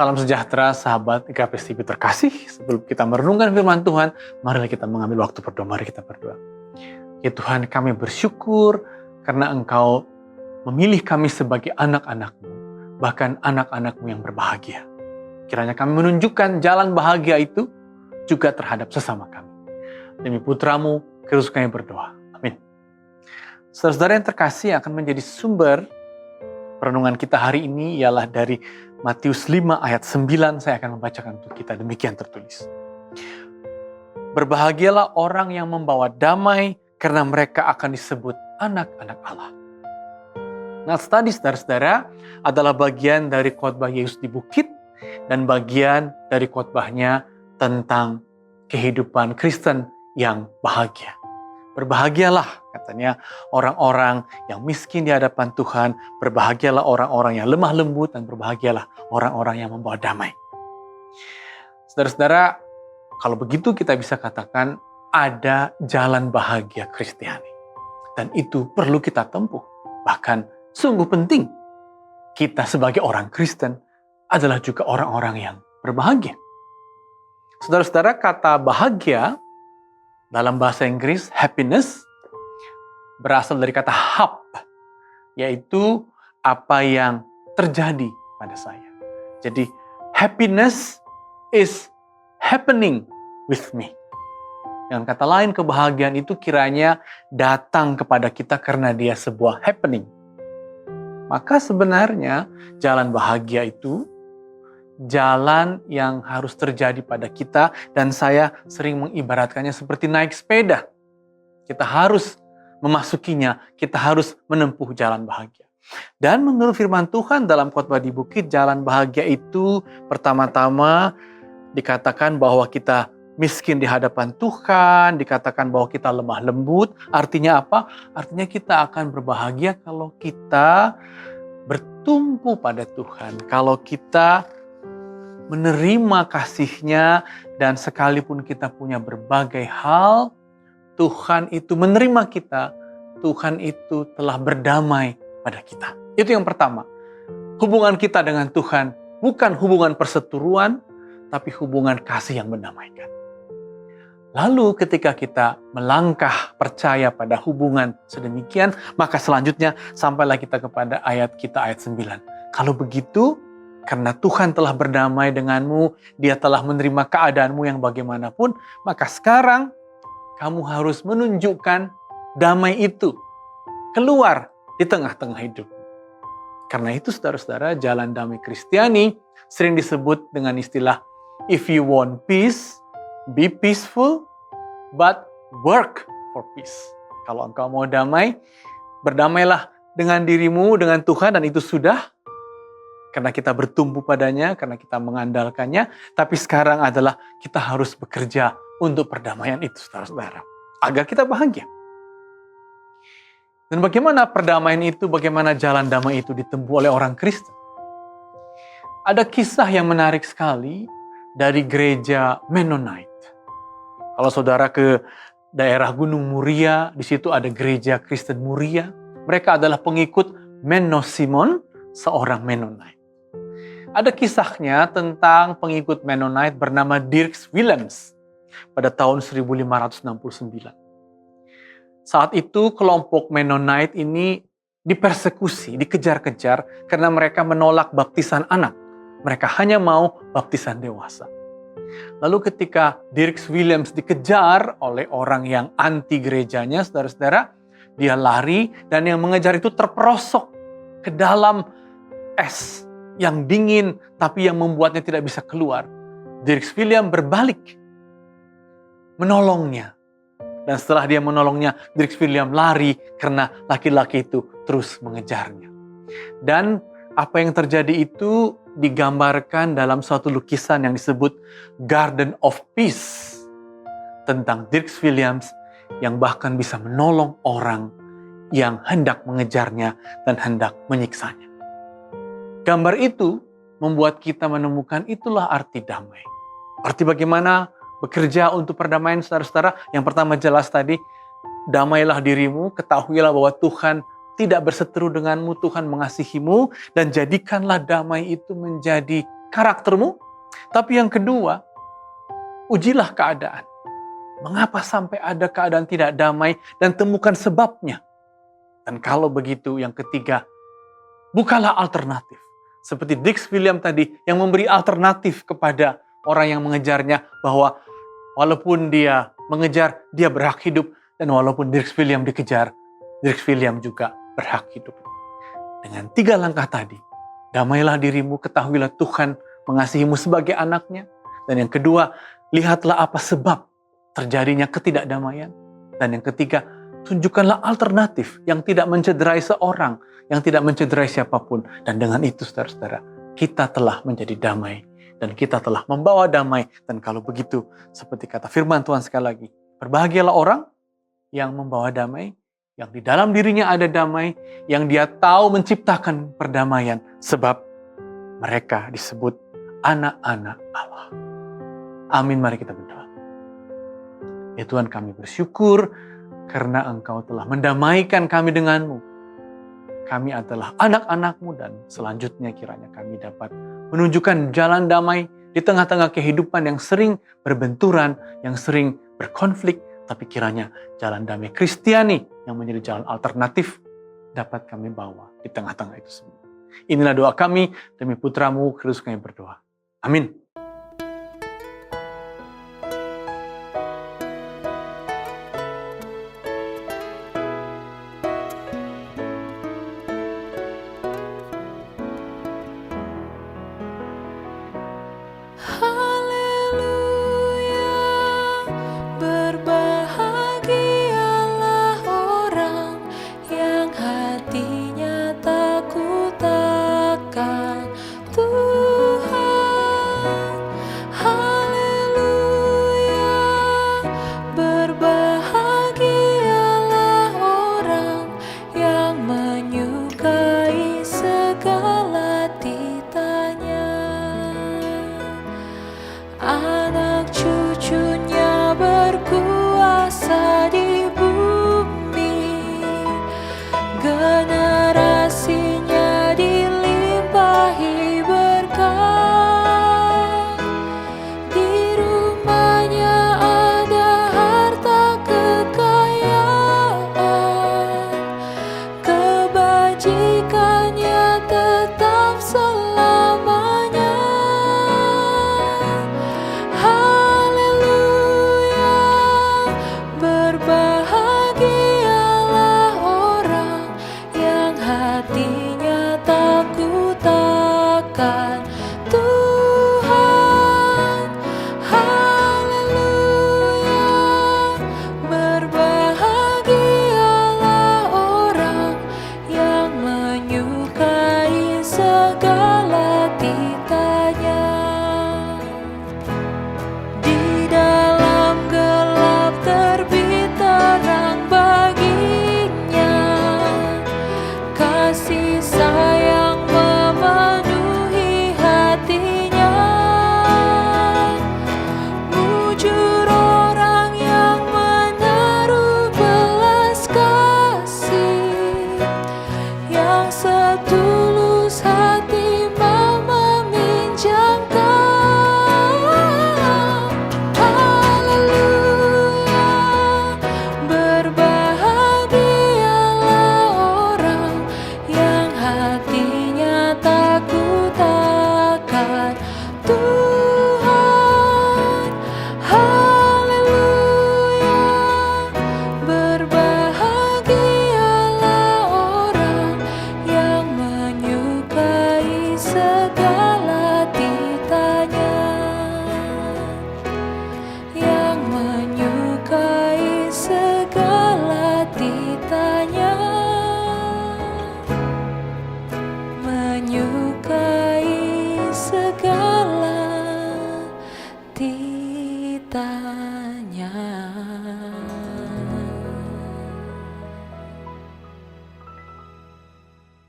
Salam sejahtera sahabat IKPS TV terkasih. Sebelum kita merenungkan firman Tuhan, marilah kita mengambil waktu berdoa. Mari kita berdoa. Ya Tuhan, kami bersyukur karena Engkau memilih kami sebagai anak-anak-Mu, bahkan anak-anak-Mu yang berbahagia. Kiranya kami menunjukkan jalan bahagia itu juga terhadap sesama kami. Demi putra-Mu, Kristus kami berdoa. Amin. Saudara-saudara yang terkasih, akan menjadi sumber perenungan kita hari ini ialah dari Matius 5 ayat 9, saya akan membacakan untuk kita, demikian tertulis. Berbahagialah orang yang membawa damai, karena mereka akan disebut anak-anak Allah. Nah, tadi saudara-saudara adalah bagian dari khotbah Yesus di bukit, dan bagian dari khotbahnya tentang kehidupan Kristen yang bahagia. Berbahagialah, katanya, orang-orang yang miskin di hadapan Tuhan, berbahagialah orang-orang yang lemah lembut, dan berbahagialah orang-orang yang membawa damai. Saudara-saudara, kalau begitu kita bisa katakan ada jalan bahagia Kristiani. Dan itu perlu kita tempuh. Bahkan sungguh penting. Kita sebagai orang Kristen adalah juga orang-orang yang berbahagia. Saudara-saudara, kata bahagia dalam bahasa Inggris, happiness, berasal dari kata hap, yaitu apa yang terjadi pada saya. Jadi, happiness is happening with me. Dengan kata lain, kebahagiaan itu kiranya datang kepada kita karena dia sebuah happening. Maka sebenarnya jalan bahagia itu jalan yang harus terjadi pada kita, dan saya sering mengibaratkannya seperti naik sepeda. Kita harus memasukinya, kita harus menempuh jalan bahagia. Dan menurut firman Tuhan dalam khotbah di bukit, jalan bahagia itu pertama-tama dikatakan bahwa kita miskin di hadapan Tuhan, dikatakan bahwa kita lemah lembut. Artinya apa? Artinya kita akan berbahagia kalau kita bertumpu pada Tuhan, kalau kita menerima kasih-Nya, dan sekalipun kita punya berbagai hal, Tuhan itu menerima kita, Tuhan itu telah berdamai pada kita. Itu yang pertama. Hubungan kita dengan Tuhan bukan hubungan perseteruan, tapi hubungan kasih yang mendamaikan. Lalu ketika kita melangkah percaya pada hubungan sedemikian, maka selanjutnya sampailah kita kepada ayat 9. Kalau begitu, karena Tuhan telah berdamai denganmu, Dia telah menerima keadaanmu yang bagaimanapun, maka sekarang kamu harus menunjukkan damai itu keluar di tengah-tengah hidup. Karena itu saudara-saudara, jalan damai Kristiani sering disebut dengan istilah, if you want peace, be peaceful, but work for peace. Kalau engkau mau damai, berdamailah dengan dirimu, dengan Tuhan, dan itu sudah. Karena kita bertumpu padanya, karena kita mengandalkannya. Tapi sekarang adalah kita harus bekerja untuk perdamaian itu, saudara-saudara. Agar kita bahagia. Dan bagaimana perdamaian itu, bagaimana jalan damai itu ditempuh oleh orang Kristen? Ada kisah yang menarik sekali dari gereja Mennonite. Kalau saudara ke daerah Gunung Muria, di situ ada gereja Kristen Muria. Mereka adalah pengikut Menno Simon, seorang Mennonite. Ada kisahnya tentang pengikut Mennonite bernama Dirk Willems pada tahun 1569. Saat itu kelompok Mennonite ini dipersekusi, dikejar-kejar karena mereka menolak baptisan anak. Mereka hanya mau baptisan dewasa. Lalu ketika Dirk Willems dikejar oleh orang yang anti gerejanya, saudara-saudara, dia lari dan yang mengejar itu terperosok ke dalam es yang dingin, tapi yang membuatnya tidak bisa keluar. Dirk Willems berbalik, menolongnya. Dan setelah dia menolongnya, Dirk Willems lari karena laki-laki itu terus mengejarnya. Dan apa yang terjadi itu digambarkan dalam suatu lukisan yang disebut Garden of Peace. Tentang Dirk Willems yang bahkan bisa menolong orang yang hendak mengejarnya dan hendak menyiksanya. Gambar itu membuat kita menemukan itulah arti damai. Arti bagaimana bekerja untuk perdamaian, saudara-saudara. Yang pertama jelas tadi, damailah dirimu, ketahuilah bahwa Tuhan tidak berseteru denganmu, Tuhan mengasihimu, dan jadikanlah damai itu menjadi karaktermu. Tapi yang kedua, ujilah keadaan. Mengapa sampai ada keadaan tidak damai dan temukan sebabnya. Dan kalau begitu, yang ketiga, bukalah alternatif. Seperti Dix William tadi yang memberi alternatif kepada orang yang mengejarnya, bahwa walaupun dia mengejar, dia berhak hidup. Dan walaupun Dix William dikejar, Dix William juga berhak hidup. Dengan 3 langkah tadi, damailah dirimu, ketahuilah Tuhan mengasihimu sebagai anaknya. Dan yang kedua, lihatlah apa sebab terjadinya ketidakdamaian. Dan yang ketiga, tunjukkanlah alternatif yang tidak mencederai seorang, yang tidak mencederai siapapun. Dan dengan itu, saudara-saudara, kita telah menjadi damai. Dan kita telah membawa damai. Dan kalau begitu, seperti kata firman Tuhan sekali lagi, berbahagialah orang yang membawa damai, yang di dalam dirinya ada damai, yang dia tahu menciptakan perdamaian. Sebab mereka disebut anak-anak Allah. Amin, mari kita berdoa. Ya Tuhan, kami bersyukur karena Engkau telah mendamaikan kami denganmu. Kami adalah anak-anak-Mu dan selanjutnya kiranya kami dapat menunjukkan jalan damai di tengah-tengah kehidupan yang sering berbenturan, yang sering berkonflik. Tapi kiranya jalan damai Kristiani yang menjadi jalan alternatif dapat kami bawa di tengah-tengah itu semua. Inilah doa kami demi putra-Mu, Kristus kami berdoa. Amin. hatinya takut akan Tuhan.